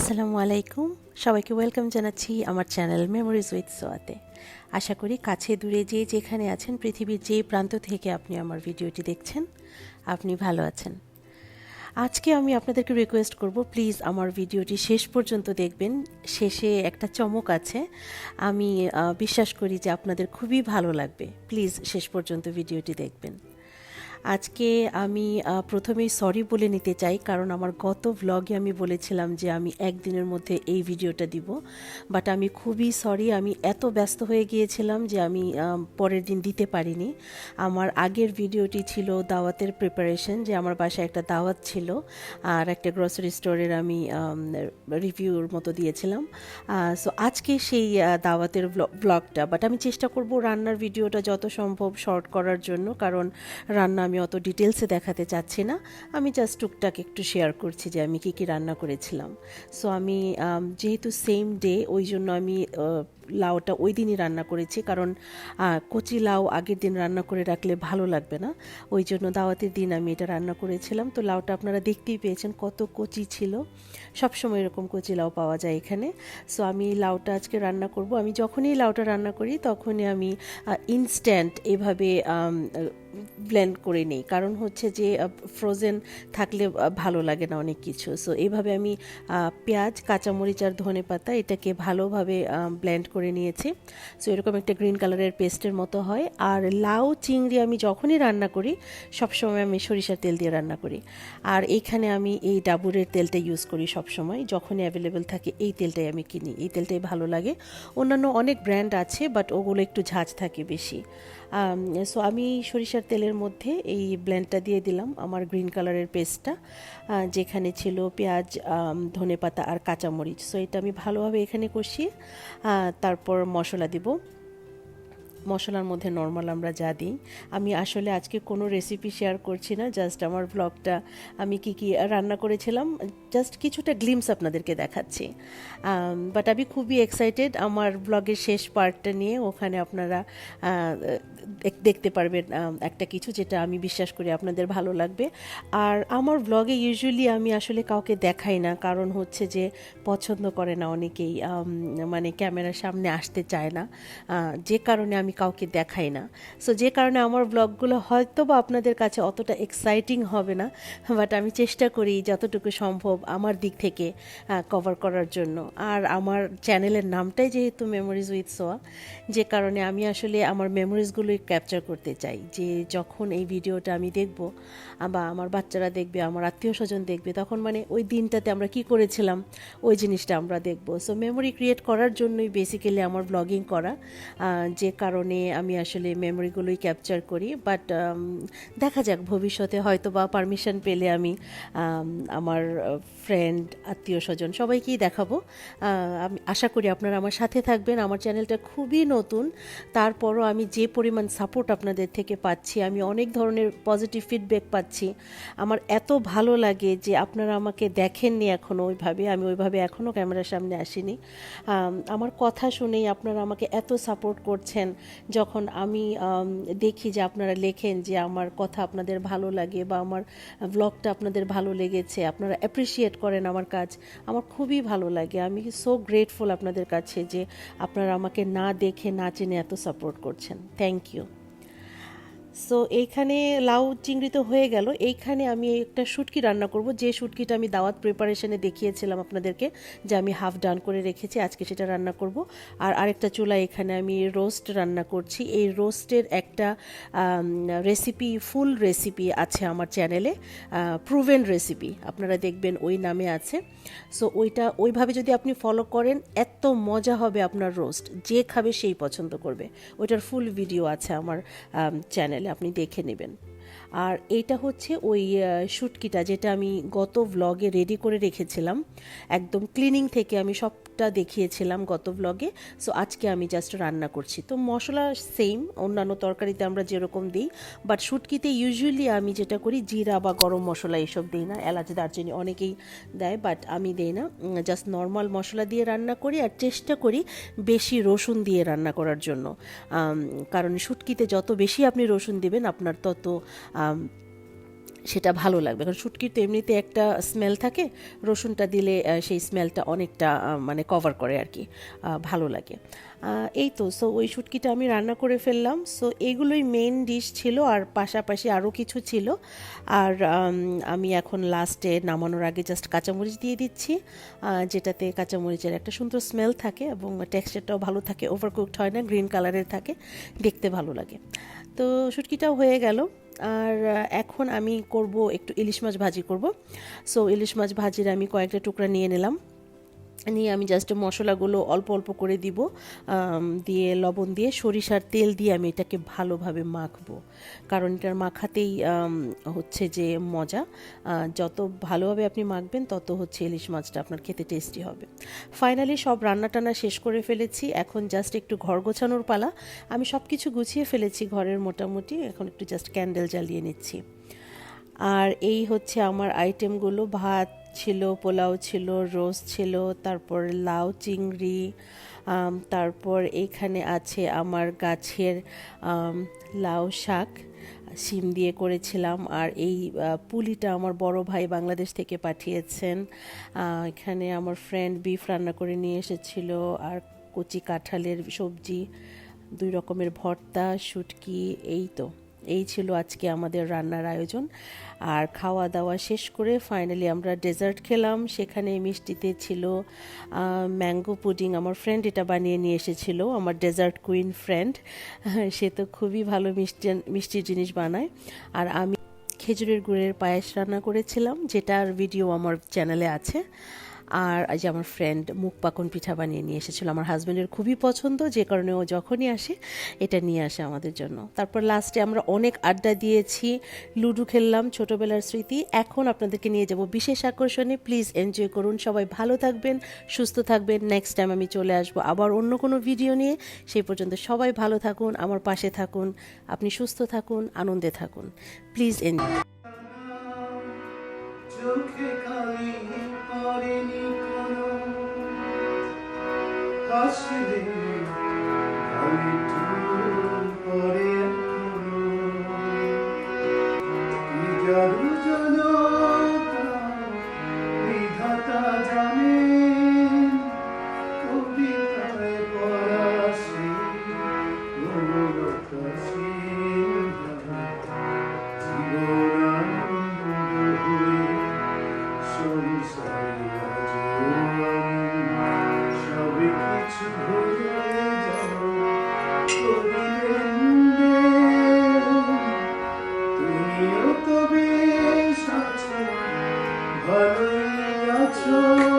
আসসালামু আলাইকুম, সবাইকে ওয়েলকাম জানাচ্ছি আমার চ্যানেল মেমোরিজ উইথ সোয়াতে। আশা করি কাছে দূরে যে যেখানে আছেন, পৃথিবীর যে প্রান্ত থেকে আপনি আমার ভিডিওটি দেখছেন, আপনি ভালো আছেন। আজকে আমি আপনাদেরকে রিকোয়েস্ট করব, প্লিজ আমার ভিডিওটি শেষ পর্যন্ত দেখবেন। শেষে একটা চমক আছে, আমি বিশ্বাস করি যে আপনাদের খুবই ভালো লাগবে। প্লিজ শেষ পর্যন্ত ভিডিওটি দেখবেন। আজকে আমি প্রথমেই সরি বলে নিতে চাই, কারণ আমার গত ভ্লগে আমি বলেছিলাম যে আমি একদিনের মধ্যে এই ভিডিওটা দিব, বাট আমি খুবই সরি। আমি এত ব্যস্ত হয়ে গিয়েছিলাম যে আমি পরের দিন দিতে পারিনি। আমার আগের ভিডিওটি ছিল দাওয়াতের প্রিপারেশন, যে আমার বাসায় একটা দাওয়াত ছিল আর একটা গ্রসারি স্টোরের আমি রিভিউর মতো দিয়েছিলাম। সো আজকে সেই দাওয়াতের ব্লগটা, বাট আমি চেষ্টা করব রান্নার ভিডিওটা যত সম্ভব শর্ট করার জন্য, কারণ রান্না আমি অত ডিটেলসে দেখাতে চাচ্ছি না। আমি জাস্ট টুকটাক একটু শেয়ার করছি যে আমি কী রান্না করেছিলাম। সো আমি যেহেতু সেম ডে, ওই জন্য আমি লাউটা ওই দিনই রান্না করেছি, কারণ কচি লাউ আগের দিন রান্না করে রাখলে ভালো লাগবে না। ওই জন্য দাওয়াতের দিন আমি এটা রান্না করেছিলাম। তো লাউটা আপনারা দেখতেই পেয়েছেন কত কচি ছিল। সবসময় এরকম কচি লাউ পাওয়া যায় এখানে। সো আমি লাউটা আজকে রান্না করব। আমি যখনই লাউটা রান্না করি তখনই আমি ইনস্ট্যান্ট এভাবে ব্লেন্ড করে নিই, কারণ হচ্ছে যে ফ্রোজেন থাকলে ভালো লাগে না অনেক কিছু। সো এইভাবে আমি পেঁয়াজ, কাঁচামরিচ আর ধনেপাতা এটাকে ভালোভাবে ব্লেন্ড করে নিয়েছি। সো এরকম একটা গ্রিন কালারের পেস্টের মতো হয়। আর লাউ চিংড়ি আমি যখনই রান্না করি সবসময় আমি সরিষার তেল দিয়ে রান্না করি। আর এইখানে আমি এই ডাবুরের তেলটা ইউজ করি সবসময়, যখনই অ্যাভেলেবেল থাকে এই তেলটাই আমি কিনি। এই তেলটাই ভালো লাগে। অন্যান্য অনেক ব্র্যান্ড আছে, বাট ওগুলো একটু ঝাঁঝ থাকে বেশি। সো আমি সরিষার তেলের মধ্যে এই ব্লেন্ডটা দিয়ে দিলাম, আমার গ্রিন কালারের পেস্টটা, যেখানে ছিল পেঁয়াজ, ধনেপাতা আর কাঁচামরিচ। সো এটা আমি ভালোভাবে এখানে কষিয়ে তারপর মশলা দিব। মশলার মধ্যে নর্মাল আমরা যা দিই। আমি আসলে আজকে কোনো রেসিপি শেয়ার করছি না, জাস্ট আমার ব্লগটা আমি কি রান্না করেছিলাম জাস্ট কিছুটা গ্লিমস আপনাদেরকে দেখাচ্ছি। বাট আমি খুবই এক্সাইটেড আমার ব্লগের শেষ পার্টটা নিয়ে। ওখানে আপনারা দেখতে পারবেন একটা কিছু যেটা আমি বিশ্বাস করি আপনাদের ভালো লাগবে। আর আমার ব্লগে ইউজুয়ালি আমি আসলে কাউকে দেখাই না, কারণ হচ্ছে যে পছন্দ করে না অনেকেই, মানে ক্যামেরার সামনে আসতে চায় না, যে কারণে আমি কাউকে দেখাই না। সো যে কারণে আমার ব্লগগুলো হয়তো বা আপনাদের কাছে অতটা এক্সাইটিং হবে না, বাট আমি চেষ্টা করি যতটুকু সম্ভব আমার দিক থেকে কভার করার জন্য। আর আমার চ্যানেলের নামটাই যেহেতু মেমোরিজ উইথ সোয়া, যে কারণে আমি আসলে আমার মেমোরিজগুলোই ক্যাপচার করতে চাই, যে যখন এই ভিডিওটা আমি দেখব বা আমার বাচ্চারা দেখবে, আমার আত্মীয় স্বজন দেখবে, তখন মানে ওই দিনটাতে আমরা কি করেছিলাম ওই জিনিসটা আমরা দেখব। সো মেমোরি ক্রিয়েট করার জন্যই বেসিক্যালি আমার ব্লগিং করা, যে কারণে আমি আসলে মেমোরিগুলোই ক্যাপচার করি। বাট দেখা যাক ভবিষ্যতে হয়তো বা পারমিশন পেলে আমি আমার ফ্রেন্ড, আত্মীয় স্বজন সবাইকেই দেখাবো। আমি আশা করি আপনারা আমার সাথে থাকবেন। আমার চ্যানেলটা খুবই নতুন, তারপরও আমি যে পরিমাণ সাপোর্ট আপনাদের থেকে পাচ্ছি, আমি অনেক ধরনের পজিটিভ ফিডব্যাক পাচ্ছি। আমার এত ভালো লাগে যে আপনারা আমাকে দেখেননি এখনও ওইভাবে, আমি ওইভাবে এখনও ক্যামেরার সামনে আসিনি। আমার কথা শুনেই আপনারা আমাকে এত সাপোর্ট করছেন। যখন আমি দেখি যে আপনারা লেখেন যে আমার কথা আপনাদের ভালো লাগে বা আমার ব্লগটা আপনাদের ভালো লেগেছে, আপনারা অ্যাপ্রিসিয়েট করেন আমার কাজ, আমার খুবই ভালো লাগে। আমি সো গ্রেটফুল আপনাদের কাছে যে আপনারা আমাকে না দেখে না চেনে এত সাপোর্ট করছেন। Thank you. সো এইখানে লাউ চিংড়ি তো হয়ে গেল। এইখানে আমি একটা শুটকি রান্না করব, যে শুটকিটা আমি দাওয়াত প্রিপারেশনে দেখিয়েছিলাম আপনাদেরকে যে আমি হাফ ডান করে রেখেছি, আজকে সেটা রান্না করব। আর আরেকটা চুলা এখানে আমি রোস্ট রান্না করছি। এই রোস্টের একটা রেসিপি, ফুল রেসিপি আছে আমার চ্যানেলে, প্রুভেন রেসিপি, আপনারা দেখবেন ওই নামে আছে। সো ওইটা ওইভাবে যদি আপনি ফলো করেন এত মজা হবে আপনার রোস্ট, যে খাবে সেই পছন্দ করবে। ওইটার ফুল ভিডিও আছে আমার চ্যানেলে, আপনি দেখে নেবেন। আর এইটা হচ্ছে ওই শুটকিটা যেটা আমি গত ভ্লগে রেডি করে রেখেছিলাম, একদম ক্লিনিং থেকে আমি সবটা দেখিয়েছিলাম গত ভ্লগে। সো আজকে আমি জাস্ট রান্না করছি। তো মশলা সেম অন্যান্য তরকারিতে আমরা যেরকম দিই, বাট শুটকিতে ইউজুয়ালি আমি যেটা করি জিরা বা গরম মশলা এসব দিই না, এলাচ দারচিনি অনেকেই দেয়, বাট আমি দিই না, জাস্ট নর্মাল মশলা দিয়ে রান্না করি। আর চেষ্টা করি বেশি রসুন দিয়ে রান্না করার জন্য, কারণ শুটকিতে যত বেশি আপনি রসুন দিবেন আপনার তত সেটা ভালো লাগবে, কারণ শুটকির তো এমনিতে একটা স্মেল থাকে, রসুনটা দিলে সেই স্মেলটা অনেকটা মানে কভার করে আর কি, ভালো লাগে। এই তো, সো ওই শুটকিটা আমি রান্না করে ফেললাম। সো এইগুলোই মেইন ডিশ ছিল, আর পাশাপাশি আরও কিছু ছিল। আর আমি এখন লাস্টে নামানোর আগে জাস্ট কাঁচামরিচ দিয়ে দিচ্ছি, যেটাতে কাঁচামরিচের একটা সুন্দর স্মেল থাকে এবং টেক্সচারটাও ভালো থাকে, ওভারকুকড হয় না, গ্রিন কালারের থাকে, দেখতে ভালো লাগে। তো শুটকিটাও হয়ে গেল। আর এখন আমি করব একটু ইলিশ মাছ ভাজি করব। সো ইলিশ মাছ ভাজির আমি কয়েকটা টুকরা নিয়ে নিলাম, নিয়ে আমি জাস্ট মশলাগুলো অল্প অল্প করে দিব, দিয়ে লবণ দিয়ে সরিষার তেল দিয়ে আমি এটাকে ভালোভাবে মাখবো, কারণ এটার মাখাতেই হচ্ছে যে মজা। যত ভালোভাবে আপনি মাখবেন তত হচ্ছে ইলিশ মাছটা আপনার খেতে টেস্টি হবে। ফাইনালি সব রান্না টান্না শেষ করে ফেলেছি, এখন জাস্ট একটু ঘর গোছানোর পালা। আমি সব কিছু গুছিয়ে ফেলেছি ঘরের মোটামুটি, এখন একটু জাস্ট ক্যান্ডেল জ্বালিয়ে নিচ্ছি। আর এই হচ্ছে আমার আইটেমগুলো, ভাত ছিল, পোলাও ছিল, রোস্ট ছিল, তারপর লাউ চিংড়ি, তারপর এইখানে আছে আমার গাছের লাউ শাক, শিম দিয়ে করেছিলাম। আর এই পুলিটা আমার বড় ভাই বাংলাদেশ থেকে পাঠিয়েছেন। এখানে আমার ফ্রেন্ড বিফ রান্না করে নিয়ে এসেছিল, আর কচি কাঁঠালের সবজি, 2 রকমের ভর্তা, শুটকি। এই ছিল আজকে আমাদের রান্নার আয়োজন। আর খাওয়া দাওয়া শেষ করে ফাইনালি আমরা ডেজার্ট খেলাম। সেখানে মিষ্টিতে ছিল ম্যাঙ্গো পুডিং, আমার ফ্রেন্ড এটা বানিয়ে নিয়ে এসেছিল, আমার ডেজার্ট কুইন ফ্রেন্ড। সে তো খুবই ভালো মিষ্টির জিনিস বানায়। আর আমি খেজুরের গুড়ের পায়েস রান্না করেছিলাম, যেটার ভিডিও আমার চ্যানেলে আছে। আর আজ আমার ফ্রেন্ড মুখ পাকন পিঠা বানিয়ে নিয়ে এসেছিল, আমার হাজব্যান্ডের খুবই পছন্দ, যে কারণে ও যখনই আসে এটা নিয়ে আসে আমাদের জন্য। তারপর লাস্টে আমরা অনেক আড্ডা দিয়েছি, লুডো খেললাম, ছোটোবেলার স্মৃতি। এখন আপনাদেরকে নিয়ে যাব বিশেষ আকর্ষণে, প্লিজ এনজয় করুন। সবাই ভালো থাকবেন, সুস্থ থাকবেন। নেক্সট টাইম আমি চলে আসবো আবার অন্য কোনো ভিডিও নিয়ে। সেই পর্যন্ত সবাই ভালো থাকুন, আমার পাশে থাকুন, আপনি সুস্থ থাকুন, আনন্দে থাকুন, প্লিজ এনজয়। চোখে খালি পড়েনি কোনো হাসলে খালি টুল পড়ে এখনো। কি জাদু জানো বিধাতা জানেন, কবিতায় পড়া সেই মৌনতা সবে কিছু ভুলে যাও, তুমিও তো বেশ আছো, ভালোই আছো।